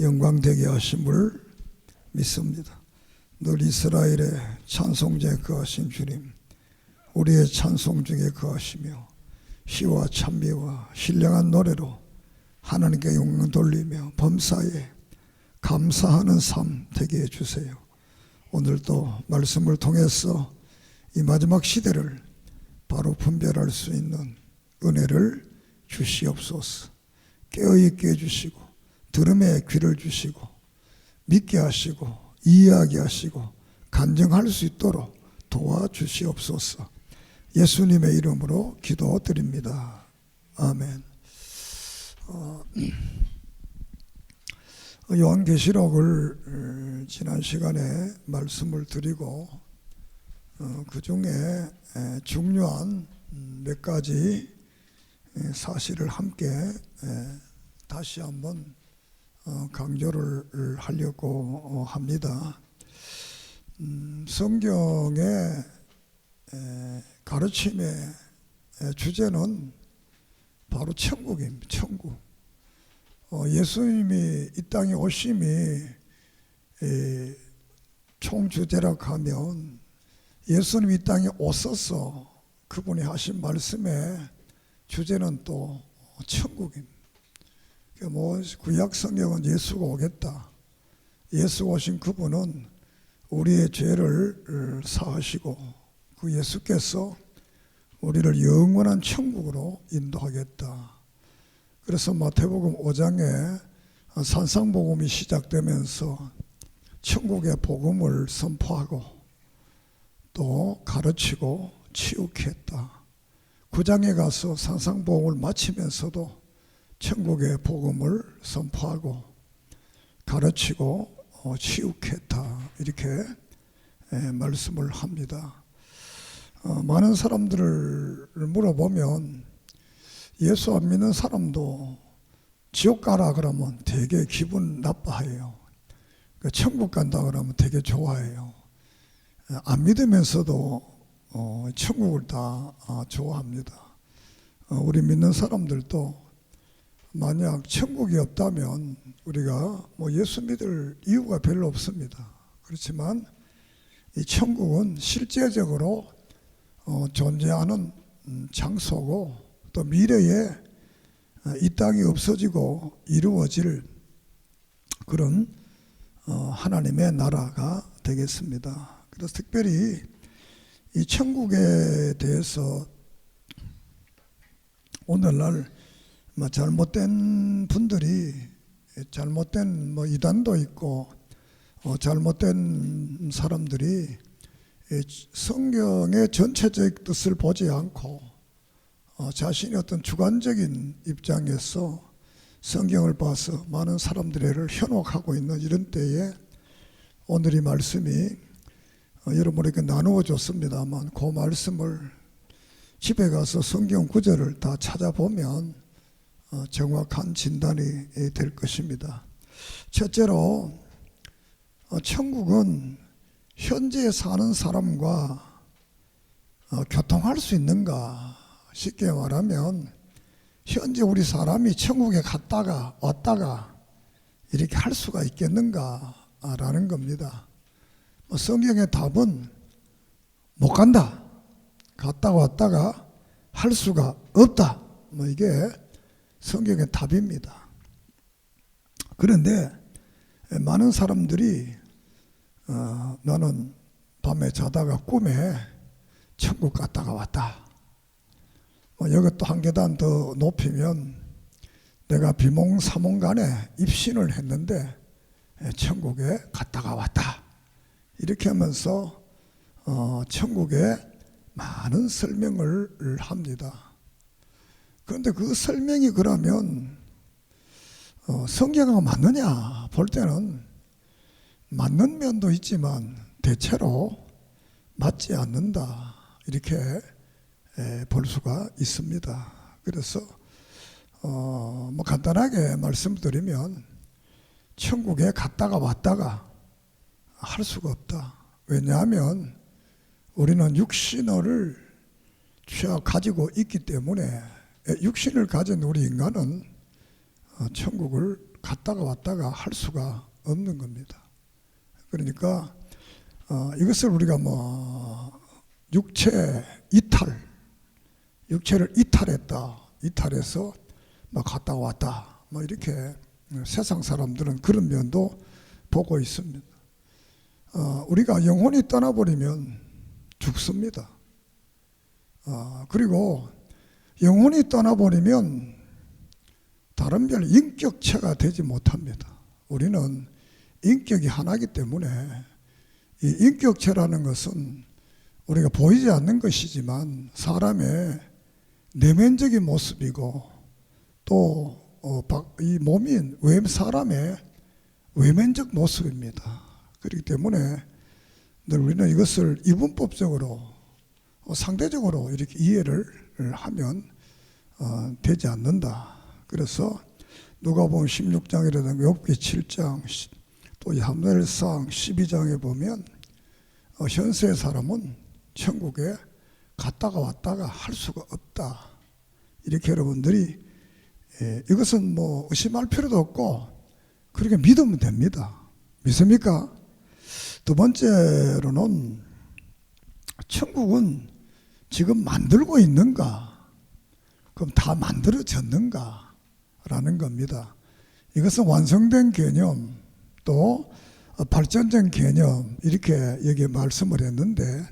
영광되게 하심을 믿습니다. 늘 이스라엘의 찬송제에 거하신 주님, 우리의 찬송 중에 거하시며 시와 찬미와 신령한 노래로 하나님께 영광 돌리며 범사에 감사하는 삶 되게 해주세요. 오늘도 말씀을 통해서 이 마지막 시대를 바로 분별할 수 있는 은혜를 주시옵소서. 깨어있게 해주시고 들음에 귀를 주시고 믿게 하시고 이해하게 하시고 간증할 수 있도록 도와주시옵소서. 예수님의 이름으로 기도드립니다. 아멘. 요한계시록을 지난 시간에 말씀을 드리고 그 중에 중요한 몇 가지 사실을 함께 다시 한번 강조를 하려고 합니다. 성경의 가르침의 주제는 바로 천국입니다. 천국. 예수님이 이 땅에 오심이 총주제라고 하면 예수님이 이 땅에 오셔서 그분이 하신 말씀의 주제는 또 천국입니다. 구약 성경은 예수가 오겠다. 예수가 오신 그분은 우리의 죄를 사하시고 그 예수께서 우리를 영원한 천국으로 인도하겠다. 그래서 마태복음 5장에 산상복음이 시작되면서 천국의 복음을 선포하고 또 가르치고 치유했다. 9장에 가서 산상복음을 마치면서도 천국의 복음을 선포하고 가르치고 치유했다. 이렇게 말씀을 합니다. 많은 사람들을 물어보면 예수 안 믿는 사람도 지옥 가라 그러면 되게 기분 나빠해요. 천국 간다 그러면 되게 좋아해요. 안 믿으면서도 천국을 다 좋아합니다. 우리 믿는 사람들도 만약 천국이 없다면 우리가 예수 믿을 이유가 별로 없습니다. 그렇지만 이 천국은 실제적으로 존재하는 장소고 또 미래에 이 땅이 없어지고 이루어질 그런 하나님의 나라가 되겠습니다. 그래서 특별히 이 천국에 대해서 오늘날 잘못된 분들이 잘못된 이단도 있고 잘못된 사람들이 성경의 전체적 뜻을 보지 않고 자신의 어떤 주관적인 입장에서 성경을 봐서 많은 사람들을 현혹하고 있는 이런 때에 오늘 이 말씀이 여러분에게 나누어 줬습니다만 그 말씀을 집에 가서 성경 구절을 다 찾아보면 정확한 진단이 될 것입니다. 첫째로 천국은 현재 사는 사람과 교통할 수 있는가? 쉽게 말하면 현재 우리 사람이 천국에 갔다가 왔다가 이렇게 할 수가 있겠는가? 라는 겁니다. 성경의 답은 못 간다. 갔다가 왔다가 할 수가 없다. 이게 성경의 답입니다. 그런데 많은 사람들이 나는 밤에 자다가 꿈에 천국 갔다가 왔다. 이것도 한 계단 더 높이면 내가 비몽사몽간에 입신을 했는데 천국에 갔다가 왔다. 이렇게 하면서 천국에 많은 설명을 합니다. 그런데 그 설명이 그러면 성경하고 맞느냐 볼 때는 맞는 면도 있지만 대체로 맞지 않는다. 이렇게 볼 수가 있습니다. 그래서 간단하게 말씀드리면 천국에 갔다가 왔다가 할 수가 없다. 왜냐하면 우리는 육신을 가지고 있기 때문에 육신을 가진 우리 인간은 천국을 갔다가 왔다가 할 수가 없는 겁니다. 그러니까 이것을 우리가 뭐 육체 이탈, 육체를 이탈해서 뭐 갔다 왔다, 뭐 이렇게 세상 사람들은 그런 면도 보고 있습니다. 우리가 영혼이 떠나버리면 죽습니다. 그리고 영혼이 떠나버리면 다른 별 인격체가 되지 못합니다. 우리는 인격이 하나이기 때문에 이 인격체라는 것은 우리가 보이지 않는 것이지만 사람의 내면적인 모습이고 또 이 몸인 사람의 외면적 모습입니다. 그렇기 때문에 늘 우리는 이것을 이분법적으로 상대적으로 이렇게 이해를 하면 되지 않는다. 그래서 누가복음 16장이라든가 욥기 7장 또 사무엘상 12장에 보면 현세의 사람은 천국에 갔다가 왔다가 할 수가 없다. 이렇게 여러분들이 이것은 뭐 의심할 필요도 없고 그렇게 믿으면 됩니다. 믿습니까? 두 번째로는 천국은 지금 만들고 있는가? 그럼 다 만들어졌는가? 라는 겁니다. 이것은 완성된 개념 또 발전된 개념 이렇게 여기 말씀을 했는데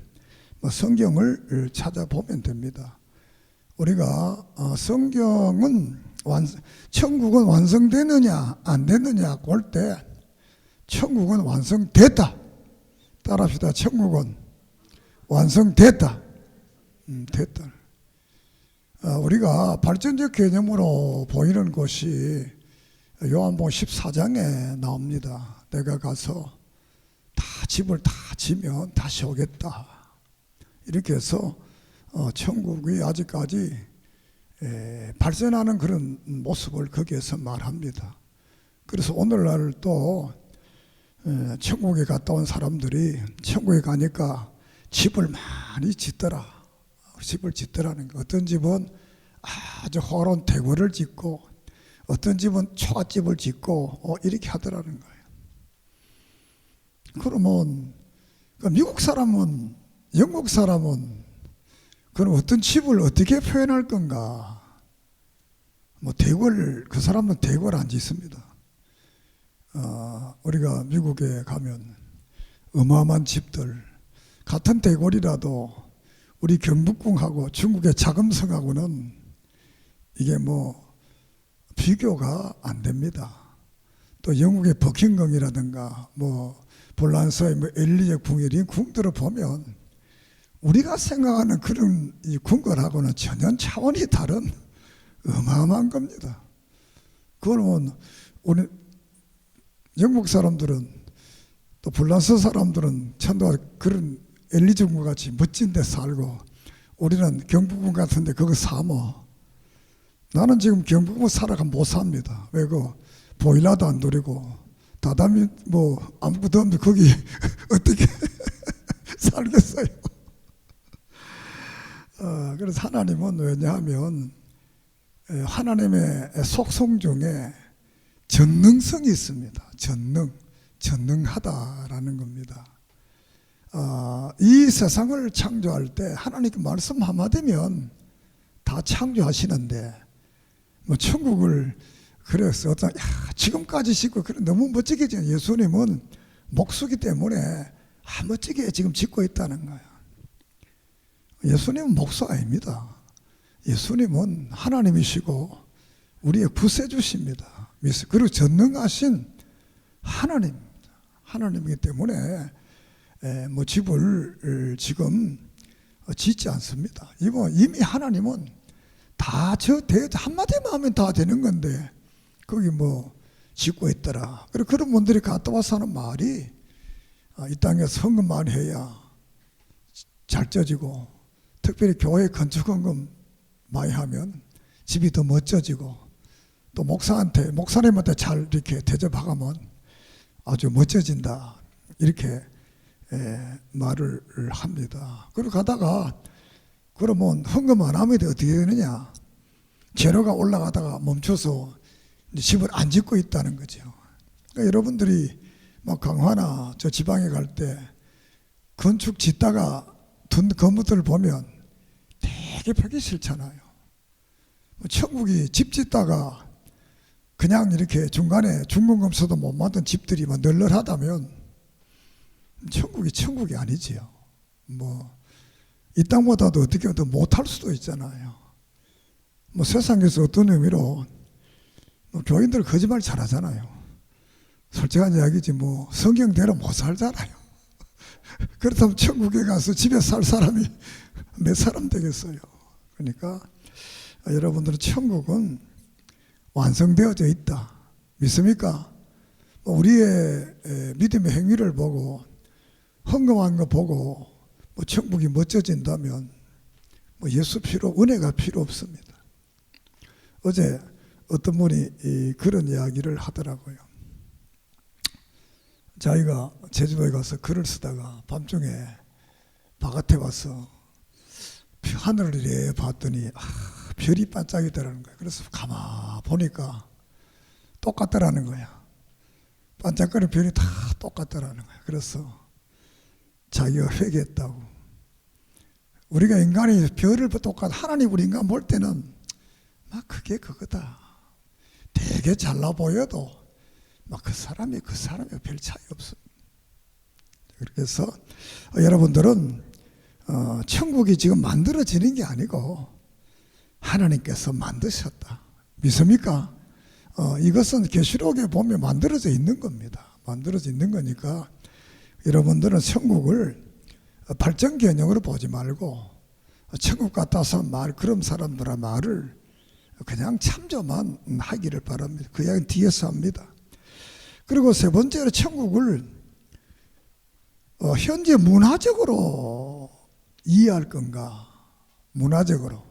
성경을 찾아보면 됩니다. 우리가 성경은 천국은 완성되느냐 안 되느냐 볼 때 천국은 완성됐다. 따라합시다. 천국은 완성됐다. 됐다. 우리가 발전적 개념으로 보이는 것이 요한복음 14장에 나옵니다. 내가 가서 집을 다 지면 다시 오겠다. 이렇게 해서 천국이 아직까지 발전하는 그런 모습을 거기에서 말합니다. 그래서 오늘날 또 천국에 갔다 온 사람들이 천국에 가니까 집을 많이 짓더라. 집을 짓더라는 거. 어떤 집은 아주 화려한 대궐을 짓고 어떤 집은 초가집을 짓고 이렇게 하더라는 거예요. 그러면 미국 사람은 영국 사람은 그럼 어떤 집을 어떻게 표현할 건가? 뭐 대궐 그 사람은 대궐 안 짓습니다. 우리가 미국에 가면 어마어마한 집들 같은 대궐이라도 우리 경복궁하고 중국의 자금성하고는 이게 뭐 비교가 안 됩니다. 또 영국의 버킹엄이라든가 뭐 불란서의 뭐 엘리제 궁이린 궁들을 보면 우리가 생각하는 그런 이 궁궐하고는 전혀 차원이 다른 어마어마한 겁니다. 그러면 우리 영국 사람들은 또 불란서 사람들은 천도 그런 엘리제 궁 같이 멋진 데 살고 우리는 경복궁 같은데 그거 사모. 나는 지금 경복궁 살아가면 못 삽니다. 왜 그 보일러도 안 누리고 다다미 뭐 아무것도 없는데 거기 어떻게 살겠어요? 그래서 하나님은 왜냐하면 하나님의 속성 중에 전능성이 있습니다. 전능하다라는 겁니다. 이 세상을 창조할 때 하나님께 말씀 한마디면 다 창조하시는데 뭐 천국을 그래서 지금까지 짓고 그래 너무 멋지게 짓는 예수님은 목수기 때문에 멋지게 지금 짓고 있다는 거예요. 예수님은 목수 아닙니다. 예수님은 하나님이시고 우리의 구세주십니다. 그리고 전능하신 하나님입니다. 하나님이기 때문에 뭐 집을 지금 짓지 않습니다. 이미 하나님은 다 한마디만 하면 다 되는 건데 거기 뭐 짓고 있더라. 그리고 그런 분들이 갔다 와서 하는 말이 이 땅에서 헌금 많이 해야 잘 쪄지고 특별히 교회 건축헌금 많이 하면 집이 더 멋져지고 또 목사님한테 잘 이렇게 대접하면 아주 멋져진다. 이렇게 말을 합니다. 그리고 가다가 그러면 헌금 안 하면 어떻게 되느냐? 재료가 올라가다가 멈춰서 집을 안 짓고 있다는 거죠. 그러니까 여러분들이 막 강화나 저 지방에 갈 때 건축 짓다가 둔 건물들 보면 되게 벽이 싫잖아요. 천국이 집 짓다가 그냥 이렇게 중간에 중공검서도 못 만든 집들이 막 널널하다면 천국이 천국이 아니지요. 이 땅보다도 어떻게 더 못할 수도 있잖아요. 세상에서 어떤 의미로 교인들 거짓말 잘하잖아요. 솔직한 이야기지 성경대로 못 살잖아요. 그렇다면 천국에 가서 집에 살 사람이 몇 사람 되겠어요. 그러니까 여러분들은 천국은 완성되어져 있다. 믿습니까? 우리의 믿음의 행위를 보고 헌금한 거 보고 천국이 멋져진다면 예수 필요, 은혜가 필요 없습니다. 어제 어떤 분이 그런 이야기를 하더라고요. 자기가 제주도에 가서 글을 쓰다가 밤중에 바깥에 와서 하늘을 이래 봤더니 별이 반짝이더라는 거예요. 그래서 가만 보니까 똑같더라는 거야. 반짝거리는 별이 다 똑같더라는 거야. 그래서 자기가 회개했다고. 우리가 인간이 별을 하나님 우리 인간 볼 때는 그게 그거다. 되게 잘나 보여도 그 사람이 별 차이 없습니다. 그래서 여러분들은 천국이 지금 만들어지는 게 아니고 하나님께서 만드셨다. 믿습니까? 이것은 계시록에 보면 만들어져 있는 겁니다. 만들어져 있는 거니까 여러분들은 천국을 발전 개념으로 보지 말고 천국 같아서 그런 사람들의 말을 그냥 참조만 하기를 바랍니다. 그 이야기는 뒤에서 합니다. 그리고 세 번째로 천국을 현재 문화적으로 이해할 건가, 문화적으로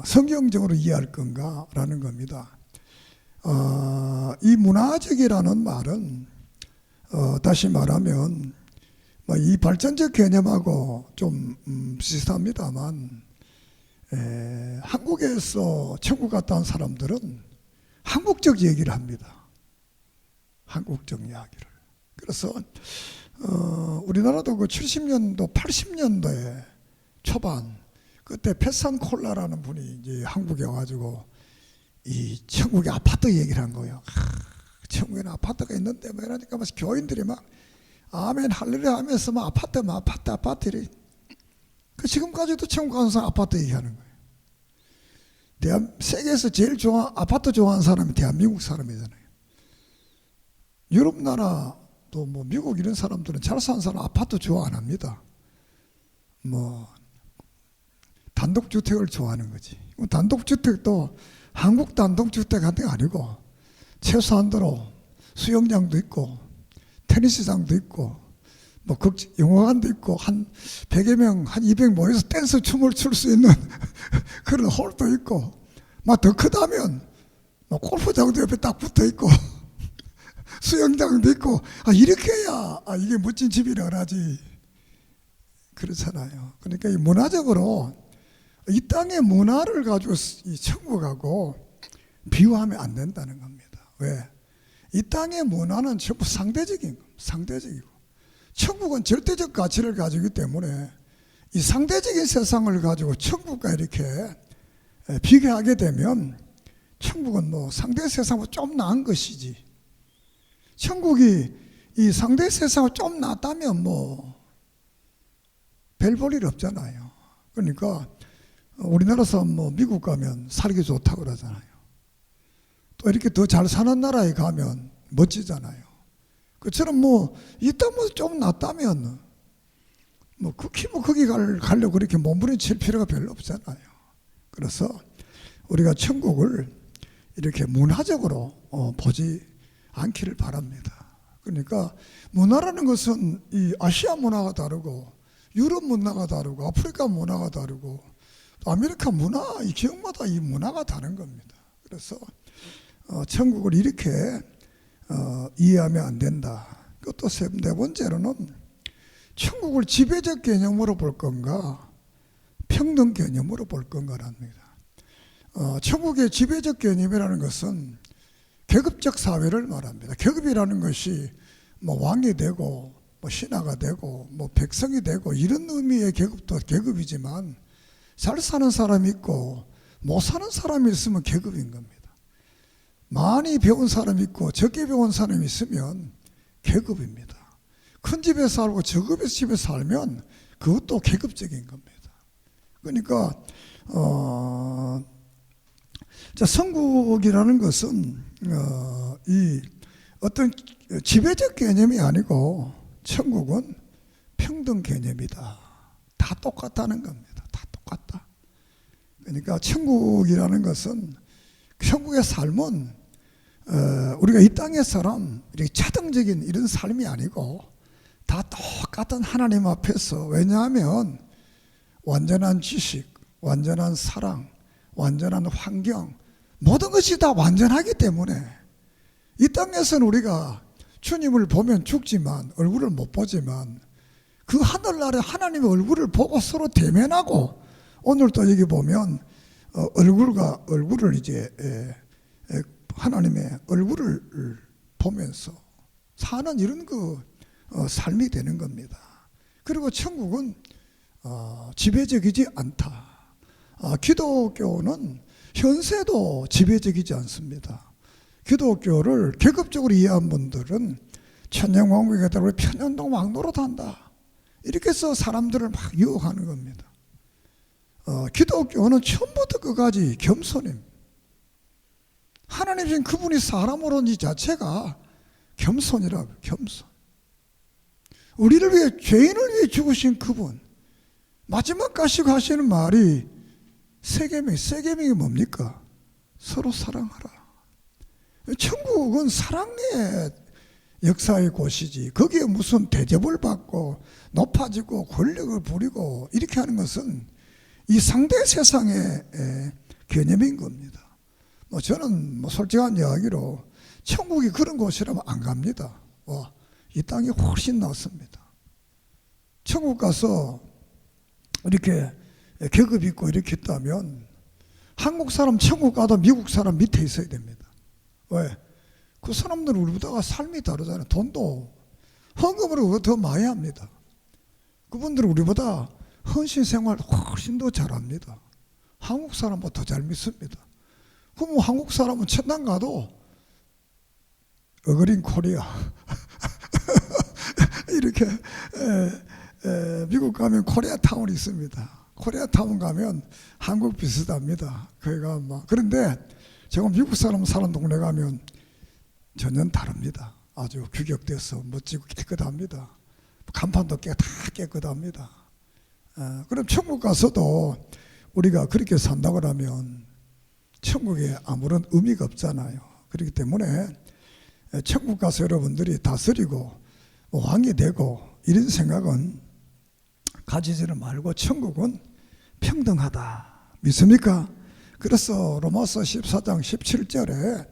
성경적으로 이해할 건가 라는 겁니다. 이 문화적이라는 말은 다시 말하면 이 발전적 개념하고 좀 비슷합니다만 한국에서 천국 갔다 온 사람들은 한국적 얘기를 합니다. 한국적 이야기를. 그래서 우리나라도 그 70년도, 80년도에 초반 그때 패산콜라라는 분이 이제 한국에 와가지고 이 천국의 아파트 얘기를 한 거예요. 천국에는 아파트가 있는데 이러니까 교인들이 막 아멘 할렐루야 하면서 아파트를 지금까지도 천국 가는 사람 아파트 얘기하는 거예요. 세계에서 제일 아파트 좋아하는 사람이 대한민국 사람이잖아요. 유럽 나라도 미국 이런 사람들은 잘 사는 사람 아파트 좋아 안 합니다. 단독주택을 좋아하는 거지. 단독주택도 한국 단독주택 같은 게 아니고 최소한도로 수영장도 있고 테니스장도 있고 영화관도 있고 한 100여 명, 한 200 모여서 댄스 춤을 출 수 있는 그런 홀도 있고 더 크다면 골프장도 옆에 딱 붙어 있고 수영장도 있고 이렇게 해야 이게 멋진 집이라 하지. 그렇잖아요. 그러니까 이 문화적으로 이 땅의 문화를 가지고 이 천국하고 비유하면 안 된다는 겁니다. 왜? 이 땅의 문화는 전부 상대적이고 천국은 절대적 가치를 가지기 고 때문에 이 상대적인 세상을 가지고 천국과 이렇게 비교하게 되면 천국은 상대 세상보다 좀 나은 것이지. 천국이 이 상대 세상을 좀 낫다면 별 볼 일 없잖아요. 그러니까 우리나라 사람 미국 가면 살기 좋다고 그러잖아요. 또 이렇게 더 잘 사는 나라에 가면 멋지잖아요. 그처럼 이 땅보다 좀 낫다면 거기 가려고 그렇게 몸부림칠 필요가 별로 없잖아요. 그래서 우리가 천국을 이렇게 문화적으로 보지 않기를 바랍니다. 그러니까 문화라는 것은 이 아시아 문화가 다르고 유럽 문화가 다르고 아프리카 문화가 다르고 또 아메리카 문화, 이 지역마다 이 문화가 다른 겁니다. 그래서 천국을 이렇게 이해하면 안 된다. 또 네 번째로는 천국을 지배적 개념으로 볼 건가 평등 개념으로 볼 건가랍니다. 천국의 지배적 개념이라는 것은 계급적 사회를 말합니다. 계급이라는 것이 뭐 왕이 되고 뭐 신하가 되고 뭐 백성이 되고 이런 의미의 계급도 계급이지만 잘 사는 사람이 있고 못 사는 사람이 있으면 계급인 겁니다. 많이 배운 사람이 있고 적게 배운 사람이 있으면 계급입니다. 큰 집에 살고 저급의 집에 살면 그것도 계급적인 겁니다. 그러니까 천국이라는 것은 이 어떤 지배적 개념이 아니고 천국은 평등 개념이다. 다 똑같다는 겁니다. 다 똑같다. 그러니까 천국이라는 것은 천국의 삶은 우리가 이 땅의 사람 이렇게 차등적인 이런 삶이 아니고 다 똑같은 하나님 앞에서, 왜냐하면 완전한 지식, 완전한 사랑, 완전한 환경, 모든 것이 다 완전하기 때문에 이 땅에서는 우리가 주님을 보면 죽지만 얼굴을 못 보지만 그 하늘나라의 하나님의 얼굴을 보고 서로 대면하고, 오늘도 여기 보면 얼굴과 얼굴을 이제 하나님의 얼굴을 보면서 사는 이런 삶이 되는 겁니다. 그리고 천국은 지배적이지 않다. 기독교는 현세도 지배적이지 않습니다. 기독교를 계급적으로 이해한 분들은 천년왕국에 따라 편연동 왕노릇한다, 이렇게 해서 사람들을 막 유혹하는 겁니다. 기독교는 처음부터 끝까지 겸손입니다. 하나님이신 그분이 사람으로 이 자체가 겸손이라고. 겸손. 우리를 위해, 죄인을 위해 죽으신 그분, 마지막까지 하시는 말이 세 계명이 뭡니까? 서로 사랑하라. 천국은 사랑의 역사의 곳이지, 거기에 무슨 대접을 받고 높아지고 권력을 부리고 이렇게 하는 것은 이 상대 세상의 개념인 겁니다. 저는 솔직한 이야기로 천국이 그런 곳이라면 안 갑니다. 이 땅이 훨씬 낫습니다. 천국 가서 이렇게 계급 있고 이렇게 있다면 한국 사람 천국 가도 미국 사람 밑에 있어야 됩니다. 왜? 그 사람들은 우리보다 삶이 다르잖아요. 돈도 헌금으로 더 많이 합니다. 그분들은 우리보다 헌신 생활 훨씬 더 잘합니다. 한국 사람보다 더 잘 믿습니다. 그럼 한국 사람은 천당 가도 어그린 코리아 이렇게 미국 가면 코리아타운이 있습니다. 코리아타운 가면 한국 비슷합니다. 거기가 그런데 제가 미국 사람 사는 동네 가면 전혀 다릅니다. 아주 규격돼서 멋지고 깨끗합니다. 간판도 다 깨끗합니다. 그럼 천국 가서도 우리가 그렇게 산다고 하면 천국에 아무런 의미가 없잖아요. 그렇기 때문에 천국 가서 여러분들이 다스리고 왕이 되고 이런 생각은 가지지는 말고 천국은 평등하다. 믿습니까? 그래서 로마서 14장 17절에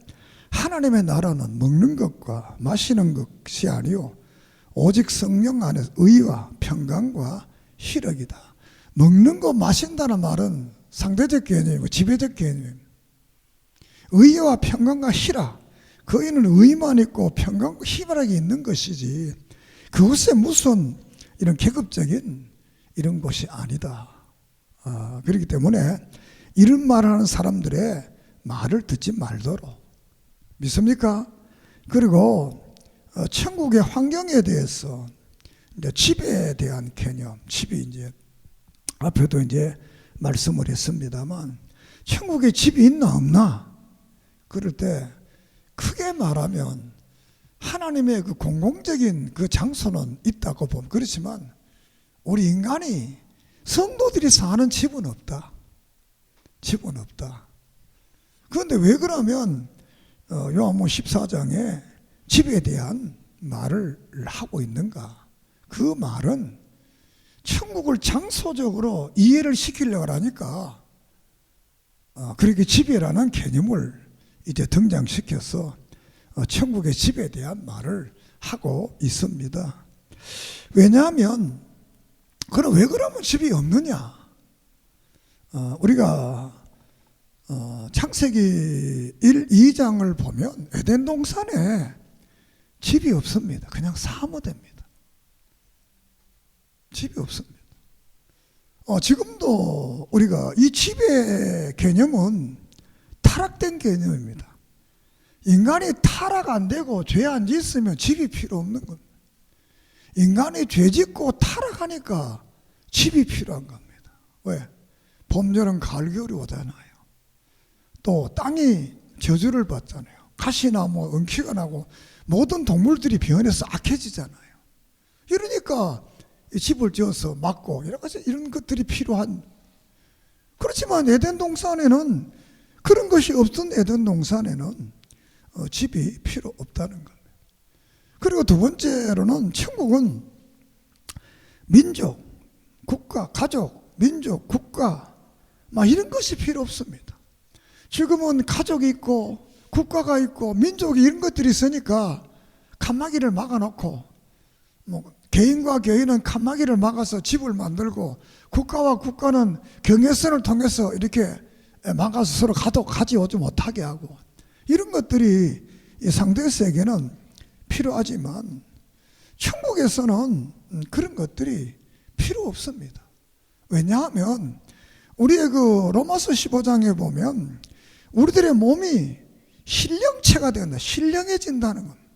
하나님의 나라는 먹는 것과 마시는 것이 아니요 오직 성령 안에서 의와 평강과 희락이다. 먹는 거 마신다는 말은 상대적 개념이고 지배적 개념입니다. 의와 평강과 희락, 거기는 의만 있고 평강과 희락이 있는 것이지 그것에 무슨 이런 계급적인 이런 것이 아니다. 그렇기 때문에 이런 말하는 사람들의 말을 듣지 말도록. 믿습니까? 그리고 천국의 환경에 대해서 이제 집에 대한 개념, 집이 이제 앞에도 이제 말씀을 했습니다만 천국에 집이 있나 없나? 그럴 때 크게 말하면 하나님의 그 공공적인 그 장소는 있다고 보면 그렇지만 우리 인간이 성도들이 사는 집은 없다. 집은 없다. 그런데 왜 그러면 요한복음 14장에 집에 대한 말을 하고 있는가? 그 말은 천국을 장소적으로 이해를 시키려고 하니까 그렇게 집이라는 개념을 이제 등장시켜서 천국의 집에 대한 말을 하고 있습니다. 왜냐하면 그럼 왜 그러면 집이 없느냐? 우리가 창세기 1, 2장을 보면 에덴 동산에 집이 없습니다. 그냥 사무됩니다. 집이 없습니다. 지금도 우리가 이 집의 개념은 타락된 개념입니다. 인간이 타락 안 되고 죄 안 짓으면 집이 필요 없는 겁니다. 인간이 죄 짓고 타락하니까 집이 필요한 겁니다. 왜? 봄, 여름, 가을, 겨울이 오잖아요. 또 땅이 저주를 받잖아요. 가시나무, 은키가 나고 모든 동물들이 변해서 악해지잖아요. 이러니까 집을 지어서 막고 여러 가지 이런 것들이 필요한. 그렇지만 에덴 동산에는 그런 것이 없던 에덴 동산에는 집이 필요 없다는 겁니다. 그리고 두 번째로는 천국은 민족, 국가, 가족, 민족, 국가 막 이런 것이 필요 없습니다. 지금은 가족이 있고 국가가 있고 민족이 이런 것들이 있으니까 칸막이를 막아놓고 개인과 개인은 칸막이를 막아서 집을 만들고 국가와 국가는 경계선을 통해서 이렇게 막아서 서로 가지 오지 못하게 하고 이런 것들이 이 상대 세계는 필요하지만 천국에서는 그런 것들이 필요 없습니다. 왜냐하면 우리의 그 로마서 15장에 보면 우리들의 몸이 신령체가 된다. 신령해진다는 겁니다.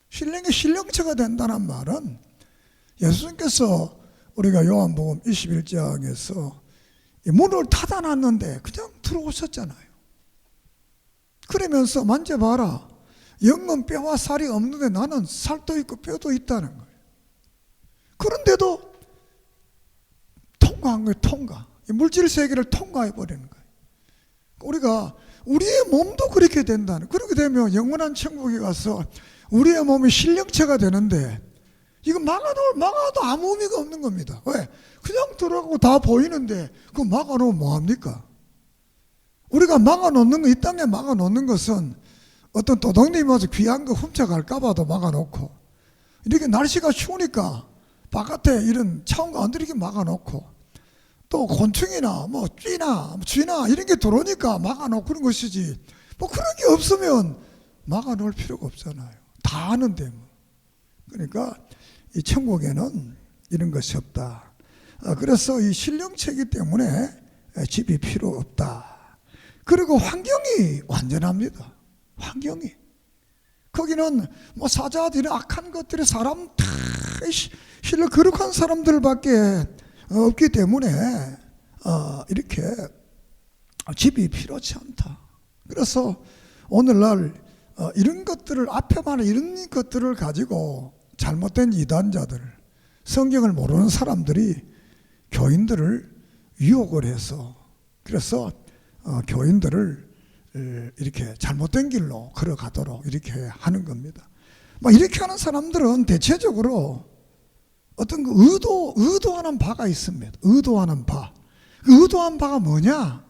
신령체가 된다는 말은 예수님께서 우리가 요한복음 21장에서 문을 닫아놨는데 그냥 들어오셨잖아요. 그러면서 만져봐라. 영은 뼈와 살이 없는데 나는 살도 있고 뼈도 있다는 거예요. 그런데도 통과한 거예요. 통과. 물질 세계를 통과해버리는 거예요. 우리가 우리의 몸도 그렇게 된다는. 그렇게 되면 영원한 천국에 가서 우리의 몸이 신령체가 되는데 이거 막아도 아무 의미가 없는 겁니다. 왜? 그냥 들어가고 다 보이는데 그거 막아놓으면 뭐합니까? 우리가 막아놓는 거, 이 땅에 막아놓는 것은 어떤 도둑님이 와서 귀한 거 훔쳐갈까봐도 막아놓고 이렇게 날씨가 추우니까 바깥에 이런 차원과 안 들이게 막아놓고 또 곤충이나 쥐나 이런 게 들어오니까 막아놓고 그런 것이지 그런 게 없으면 막아놓을 필요가 없잖아요. 다 아는데 그러니까 이 천국에는 이런 것이 없다. 그래서 이 신령체이기 때문에 집이 필요 없다. 그리고 환경이 완전합니다. 환경이 거기는 사자들이 악한 것들이 사람 다 실로 거룩한 사람들밖에 없기 때문에 이렇게 집이 필요치 않다. 그래서 오늘날 이런 것들을 앞에 말하는 이런 것들을 가지고 잘못된 이단자들, 성경을 모르는 사람들이 교인들을 유혹을 해서 그래서 교인들을 이렇게 잘못된 길로 걸어가도록 이렇게 하는 겁니다. 이렇게 하는 사람들은 대체적으로 어떤 그 의도하는 바가 있습니다. 의도하는 바. 그 의도한 바가 뭐냐?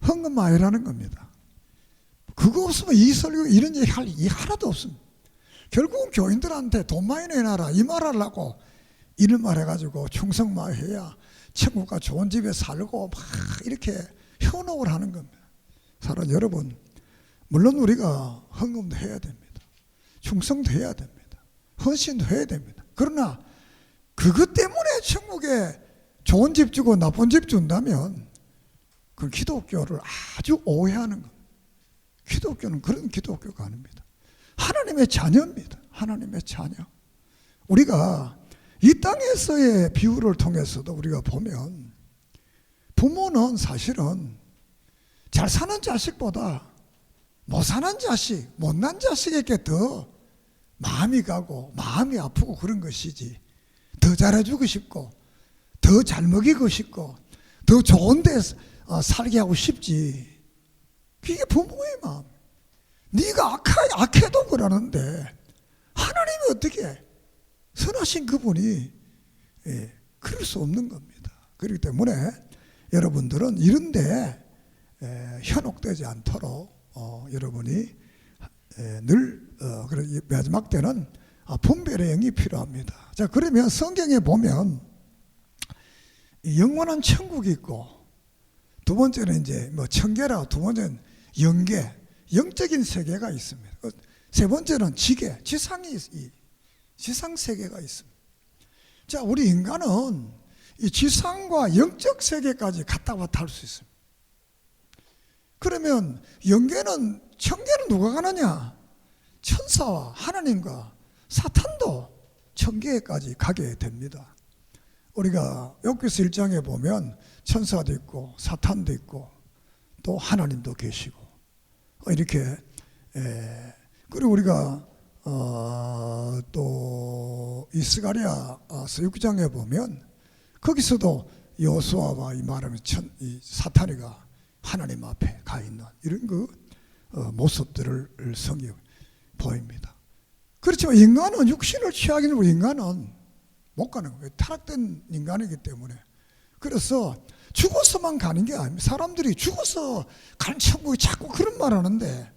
헌금마이라는 겁니다. 그거 없으면 이 설교 이런 얘기 할 이 하나도 없습니다. 결국은 교인들한테 돈 많이 내놔라 이 말 하려고 이런 말 해가지고 충성 많이 해야 천국과 좋은 집에 살고 막 이렇게 현혹을 하는 겁니다. 사랑 여러분, 물론 우리가 헌금도 해야 됩니다. 충성도 해야 됩니다. 헌신도 해야 됩니다. 그러나 그것 때문에 천국에 좋은 집 주고 나쁜 집 준다면 그건 기독교를 아주 오해하는 겁니다. 기독교는 그런 기독교가 아닙니다. 하나님의 자녀입니다. 하나님의 자녀. 우리가 이 땅에서의 비유를 통해서도 우리가 보면 부모는 사실은 잘 사는 자식보다 못 사는 자식, 못난 자식에게 더 마음이 가고 마음이 아프고 그런 것이지 더 잘해주고 싶고 더 잘 먹이고 싶고 더 좋은 데 살게 하고 싶지. 그게 부모의 마음. 네가 악해도 그러는데 하나님이 어떻게 선하신 그분이 그럴 수 없는 겁니다. 그렇기 때문에 여러분들은 이런데 현혹되지 않도록 여러분이 늘 마지막 때는 분별의 영이 필요합니다. 자, 그러면 성경에 보면 영원한 천국이 있고 두 번째는 이제 뭐 천계라, 두 번째는 영계, 영적인 세계가 있습니다. 세 번째는 지계, 지상 세계가 있습니다. 자, 우리 인간은 이 지상과 영적 세계까지 갔다 왔다 할 수 있습니다. 그러면 영계는, 천계는 누가 가느냐? 천사와 하나님과 사탄도 천계까지 가게 됩니다. 우리가 욥기서 1장에 보면 천사도 있고 사탄도 있고 또 하나님도 계시고 이렇게 그리고 우리가 또 이스가랴서 6장에 보면 거기서도 여호수아와 이 말하면 이 사탄이가 하나님 앞에 가 있는 이런 그 모습들을 성경에 보입니다. 그렇지만 인간은 육신을 취하기는 우리 인간은 못 가는 거예요. 타락된 인간이기 때문에. 그래서 죽어서만 가는 게 아닙니다. 사람들이 죽어서 가는 천국이 자꾸 그런 말 하는데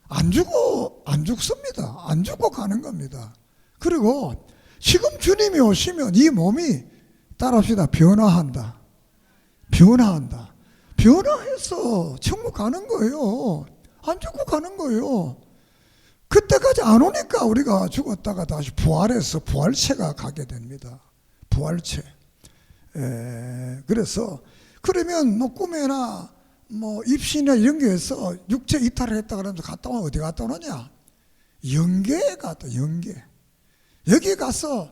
안 죽습니다. 안 죽고 가는 겁니다. 그리고 지금 주님이 오시면 이 몸이 따라합시다. 변화한다. 변화해서 천국 가는 거예요. 안 죽고 가는 거예요. 그때까지 안 오니까 우리가 죽었다가 다시 부활해서 부활체가 가게 됩니다. 부활체. 그래서 그러면 뭐 꿈에나 뭐 입신이나 이런 게에서 육체 이탈을 했다 그러면서 갔다 오면 어디 갔다 오느냐? 영계에 갔다. 영계. 여기 가서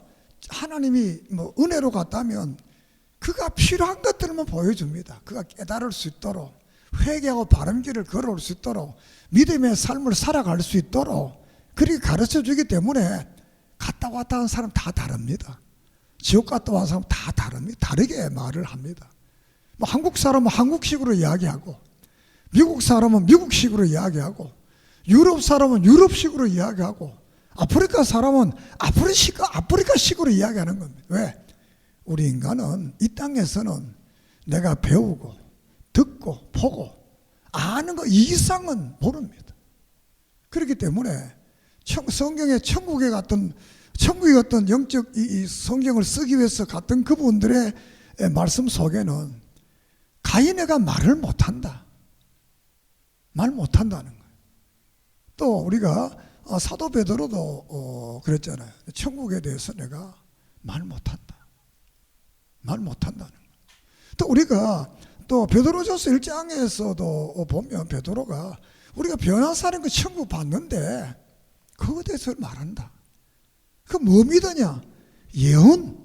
하나님이 뭐 은혜로 갔다면 그가 필요한 것들만 보여줍니다. 그가 깨달을 수 있도록, 회개하고 바른 길을 걸어올 수 있도록, 믿음의 삶을 살아갈 수 있도록 그렇게 가르쳐 주기 때문에 갔다 왔다 하는 사람 다 다릅니다. 지옥 갔다 온 사람 다 다릅니다. 다르게 말을 합니다. 뭐 한국 사람은 한국식으로 이야기하고, 미국 사람은 미국식으로 이야기하고, 유럽 사람은 유럽식으로 이야기하고, 아프리카 사람은 아프리카식으로 이야기하는 겁니다. 왜? 우리 인간은 이 땅에서는 내가 배우고 듣고 보고 아는 거 이상은 모릅니다. 그렇기 때문에 성경에 천국에 갔던 영적 이 성경을 쓰기 위해서 갔던 그분들의 말씀 속에는 가인애가 말을 못한다. 말 못한다는 거예요. 또 우리가 사도 베드로도 그랬잖아요. 천국에 대해서 내가 말 못한다. 말 못한다는 거예요. 또 우리가 또 베드로전서 1장에서도 보면 베드로가 우리가 변화사는 그 천국 봤는데 그거에 대해서 말한다. 그 뭐 믿으냐? 예언.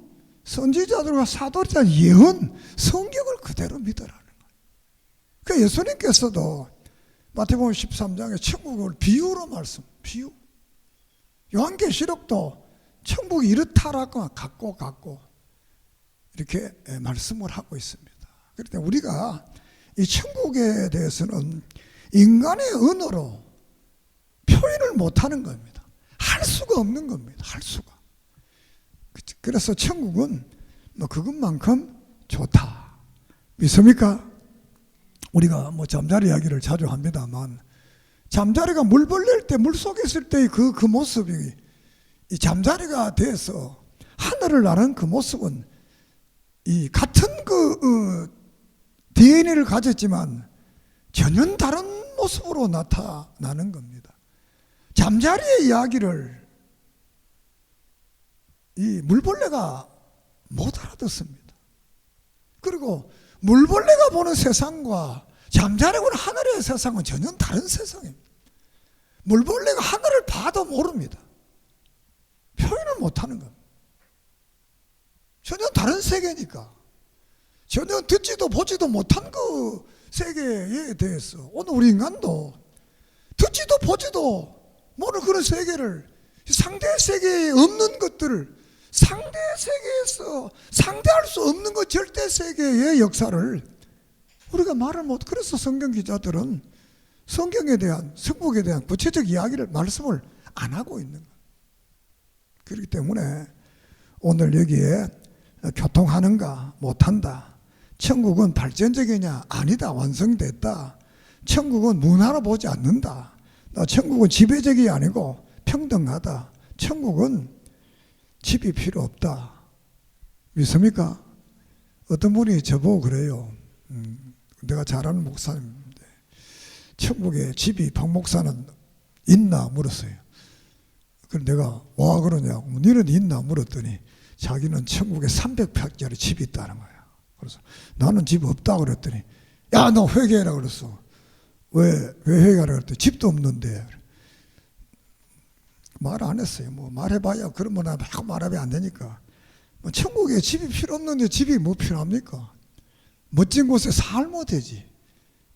선지자들과 사도들의 예언, 성경을 그대로 믿으라는 거예요. 그 예수님께서도 마태복음 13장에 천국을 비유로 비유. 요한계시록도 천국이 이렇다라고 갖고 이렇게 말씀을 하고 있습니다. 그런데 우리가 이 천국에 대해서는 인간의 언어로 표현을 못하는 겁니다. 할 수가 없는 겁니다. 할 수가. 그래서 천국은 뭐 그것만큼 좋다. 믿습니까? 우리가 뭐 잠자리 이야기를 자주 합니다만 잠자리가 물 벌릴 때 물속에 있을 때의 그 모습이 이 잠자리가 돼서 하늘을 나는 그 모습은 이 같은 DNA를 가졌지만 전혀 다른 모습으로 나타나는 겁니다. 잠자리의 이야기를 이 물벌레가 못 알아듣습니다. 그리고 물벌레가 보는 세상과 잠자리가 보는 하늘의 세상은 전혀 다른 세상입니다. 물벌레가 하늘을 봐도 모릅니다. 표현을 못하는 겁니다. 전혀 다른 세계니까. 전혀 듣지도 보지도 못한 그 세계에 대해서 오늘 우리 인간도 듣지도 보지도 모르는 그런 세계를, 상대 세계에 없는 것들을, 상대 세계에서 상대할 수 없는 것, 절대 세계의 역사를 우리가 말을 못. 그래서 성경 기자들은 성경에 대한, 성국에 대한 구체적 이야기를, 말씀을 안 하고 있는 거예요. 그렇기 때문에 오늘 여기에 교통하는가 못한다, 천국은 발전적이냐, 아니다, 완성됐다, 천국은 문화로 보지 않는다, 천국은 지배적이 아니고 평등하다, 천국은 집이 필요 없다. 믿습니까? 어떤 분이 저보고 그래요. 내가 잘 아는 목사님인데 천국에 집이 박 목사는 있나 물었어요. 그래서 내가 와 그러냐고 너는 있나 물었더니 자기는 천국에 300평짜리 집이 있다는 거야. 그래서 나는 집 없다 그랬더니 야 너 회개해라 그랬어. 왜 회개하라 그랬더니 집도 없는데 말 안 했어요. 뭐 말해봐야 그러면 막 말하면 안 되니까. 뭐 천국에 집이 필요 없는데 집이 뭐 필요합니까? 멋진 곳에 살면 되지.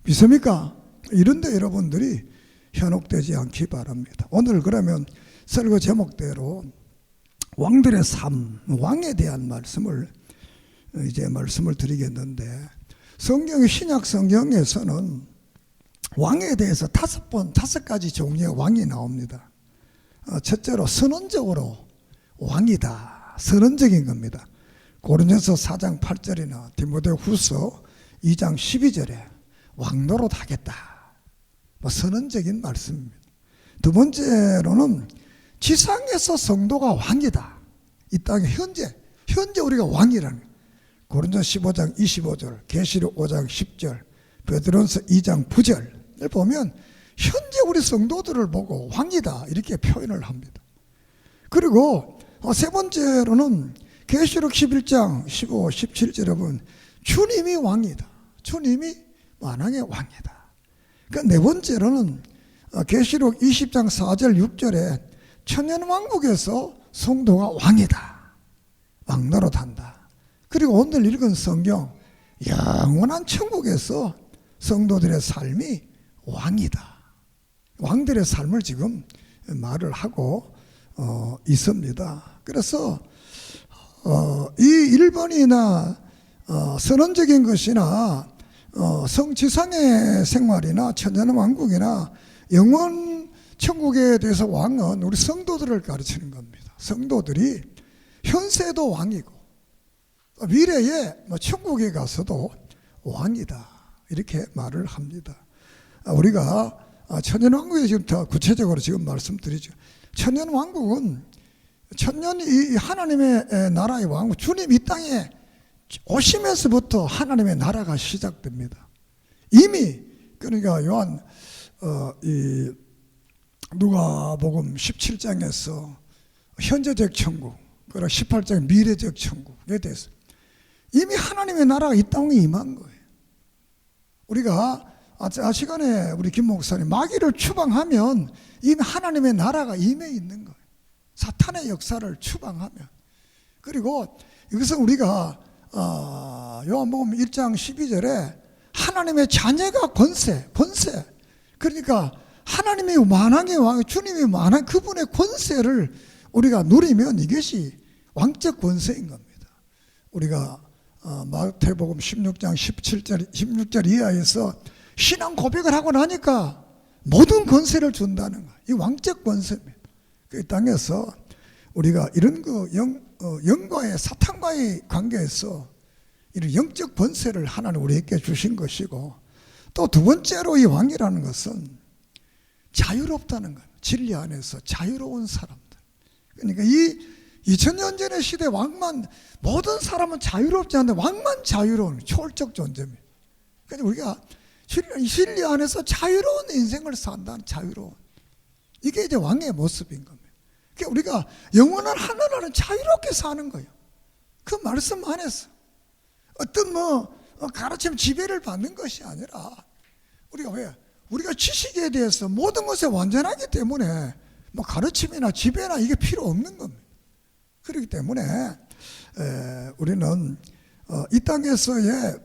믿습니까? 이런데 여러분들이 현혹되지 않기 바랍니다. 오늘 그러면 설교 제목대로 왕들의 삶, 왕에 대한 말씀을 드리겠는데 성경 신약 성경에서는 왕에 대해서 5가지 종류의 왕이 나옵니다. 첫째로 선언적으로 왕이다. 선언적인 겁니다. 고린도서 4장 8절이나 디모데후서 2장 12절에 왕노릇 하겠다. 선언적인 말씀입니다. 두 번째로는 지상에서 성도가 왕이다. 이 땅에 현재 우리가 왕이라는 고린도서 15장 25절, 계시록 5장 10절, 베드로전서 2장 9절을 보면 현재 우리 성도들을 보고 왕이다 이렇게 표현을 합니다. 그리고 세 번째로는 계시록 11장 15, 17절에 보면 주님이 왕이다. 주님이 만왕의 왕이다. 그러니까 네 번째로는 계시록 20장 4절 6절에 천년왕국에서 성도가 왕이다. 왕노릇한다. 그리고 오늘 읽은 성경 영원한 천국에서 성도들의 삶이 왕이다. 왕들의 삶을 지금 말을 하고 있습니다. 그래서 이 1번이나 선언적인 것이나 지상의 생활이나 천년왕국이나 영원 천국에 대해서 왕은 우리 성도들을 가르치는 겁니다. 성도들이 현세도 왕이고 미래에 천국에 가서도 왕이다 이렇게 말을 합니다. 우리가 천년왕국에 지금 더 구체적으로 지금 말씀드리죠. 천년왕국은 천년이 하나님의 나라의 왕국, 주님 이 땅에 오시면서부터 하나님의 나라가 시작됩니다. 이미 그러니까 요한 누가복음 17장에서 현재적 천국, 그리고 18장 미래적 천국에 대해서 이미 하나님의 나라가 이 땅에 임한 거예요. 우리가 시간에 우리 김 목사님 마귀를 추방하면 이미 하나님의 나라가 임해 있는 거예요. 사탄의 역사를 추방하면. 그리고 여기서 우리가 요한복음 1장 12절에 하나님의 자녀가 권세 그러니까 하나님이 만왕의 왕, 주님이 만왕 그분의 권세를 우리가 누리면 이것이 왕적 권세인 겁니다. 우리가 마태복음 16장 16절 이하에서 신앙 고백을 하고 나니까 모든 권세를 준다는 거예요. 이 왕적 권세입니다. 그 땅에서 우리가 이런 영과의 사탄과의 관계에서 이런 영적 권세를 하나님 우리에게 주신 것이고 또 두 번째로 이 왕이라는 것은 자유롭다는 거예요. 진리 안에서 자유로운 사람들. 그러니까 이 2000년 전의 시대 왕만 모든 사람은 자유롭지 않는데 왕만 자유로운 초월적 존재입니다. 그러니까 우리가 진리 안에서 자유로운 인생을 산다는 자유로운 이게 이제 왕의 모습인 겁니다. 그러니까 우리가 영원한 하늘나라는 자유롭게 사는 거예요. 그 말씀 안에서 어떤 가르침 지배를 받는 것이 아니라 우리가 지식에 대해서 모든 것에 완전하기 때문에 가르침이나 지배나 이게 필요 없는 겁니다. 그렇기 때문에 우리는 이 땅에서의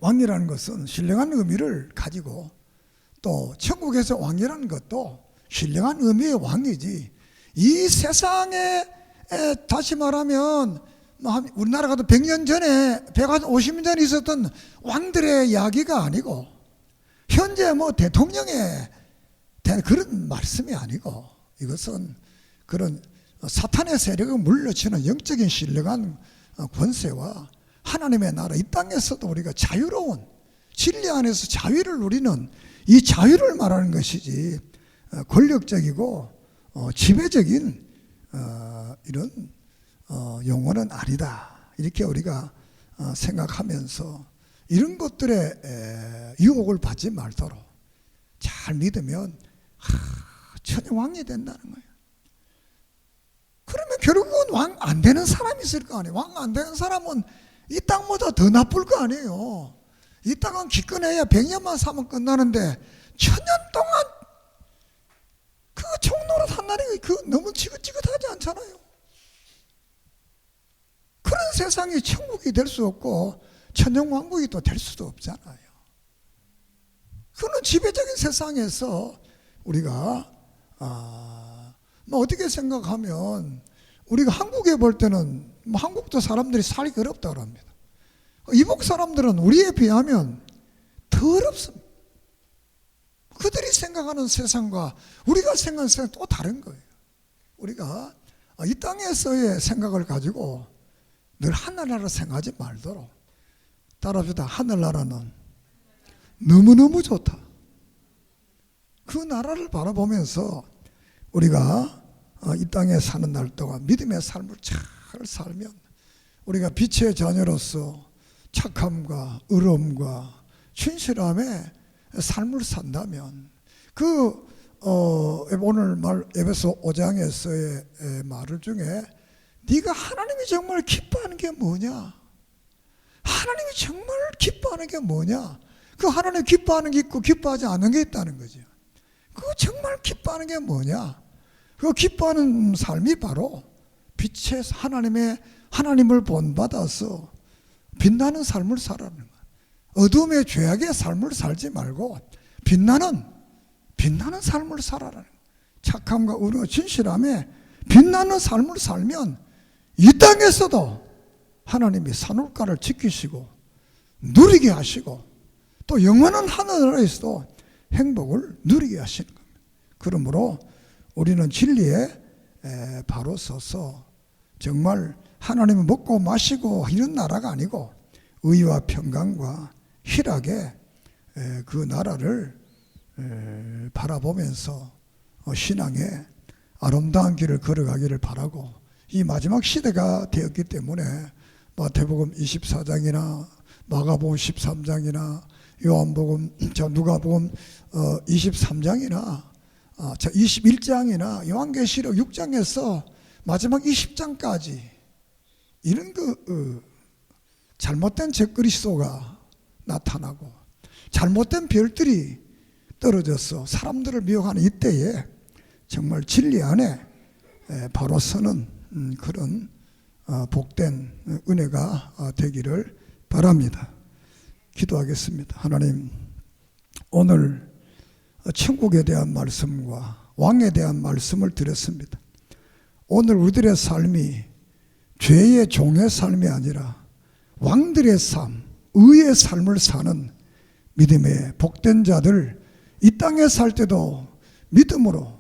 왕이라는 것은 신령한 의미를 가지고 또 천국에서 왕이라는 것도 신령한 의미의 왕이지 이 세상에 다시 말하면 우리나라 가도 100년 전에 150년 전에 있었던 왕들의 이야기가 아니고 현재 대통령의 그런 말씀이 아니고 이것은 그런 사탄의 세력을 물리치는 영적인 신령한 권세와 하나님의 나라 이 땅에서도 우리가 자유로운 진리 안에서 자유를 누리는 이 자유를 말하는 것이지 권력적이고 지배적인 이런 용어는 아니다. 이렇게 우리가 생각하면서 이런 것들에 유혹을 받지 말도록 잘 믿으면 천영왕이 된다는 거예요. 그러면 결국은 왕 안 되는 사람이 있을 거 아니에요. 왕 안 되는 사람은 이 땅보다 더 나쁠 거 아니에요. 이 땅은 기껏해야 100년만 사면 끝나는데 1000년 동안 그 종노릇 한다는 게 너무 지긋지긋하지 않잖아요. 그런 세상이 천국이 될 수 없고 천년왕국이 또 될 수도 없잖아요. 그런 지배적인 세상에서 우리가 어떻게 생각하면 우리가 한국에 볼 때는 한국도 사람들이 살기 어렵다고 합니다. 이북 사람들은 우리에 비하면 더 어렵습니다. 그들이 생각하는 세상과 우리가 생각하는 세상은 또 다른 거예요. 우리가 이 땅에서의 생각을 가지고 늘 하늘나라 생각하지 말도록 따라합시다. 하늘나라는 너무너무 좋다. 그 나라를 바라보면서 우리가 이 땅에 사는 날 동안 믿음의 삶을 잘 살면 우리가 빛의 자녀로서 착함과 의로움과 신실함의 삶을 산다면 오늘 에베소 5장에서의 말을 중에 네가 하나님이 정말 기뻐하는 게 뭐냐? 하나님이 정말 기뻐하는 게 뭐냐? 그 하나님 기뻐하는 게 있고 기뻐하지 않는 게 있다는 거죠. 그 정말 기뻐하는 게 뭐냐? 그 기뻐하는 삶이 바로 빛의 하나님을 본받아서 빛나는 삶을 살아가는 거야. 어둠의 죄악의 삶을 살지 말고 빛나는 삶을 살아라는 거야. 착함과 의로움과 진실함에 빛나는 삶을 살면 이 땅에서도 하나님이 산울가를 지키시고 누리게 하시고 또 영원한 하늘나라에서도 행복을 누리게 하시는 겁니다. 그러므로 우리는 진리에 바로 서서 정말 하나님을 먹고 마시고 이런 나라가 아니고 의와 평강과 희락의 그 나라를 바라보면서 신앙의 아름다운 길을 걸어가기를 바라고, 이 마지막 시대가 되었기 때문에 마태복음 24장이나 마가복음 13장이나 요한복음, 누가복음 23장이나 21장이나 요한계시록 6장에서 마지막 20장까지 이런 잘못된 적그리스도가 나타나고 잘못된 별들이 떨어져서 사람들을 미혹하는 이때에 정말 진리 안에 바로 서는 그런 복된 은혜가 되기를 바랍니다. 기도하겠습니다. 하나님, 오늘 천국에 대한 말씀과 왕에 대한 말씀을 드렸습니다. 오늘 우리들의 삶이 죄의 종의 삶이 아니라 왕들의 삶, 의의 삶을 사는 믿음의 복된 자들, 이 땅에 살 때도 믿음으로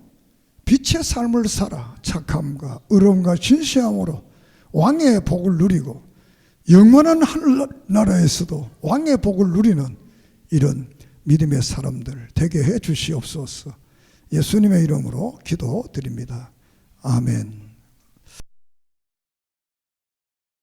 빛의 삶을 살아 착함과 의로움과 진실함으로 왕의 복을 누리고 영원한 하늘나라에서도 왕의 복을 누리는 이런 믿음의 사람들 되게 해 주시옵소서. 예수님의 이름으로 기도드립니다. 아멘.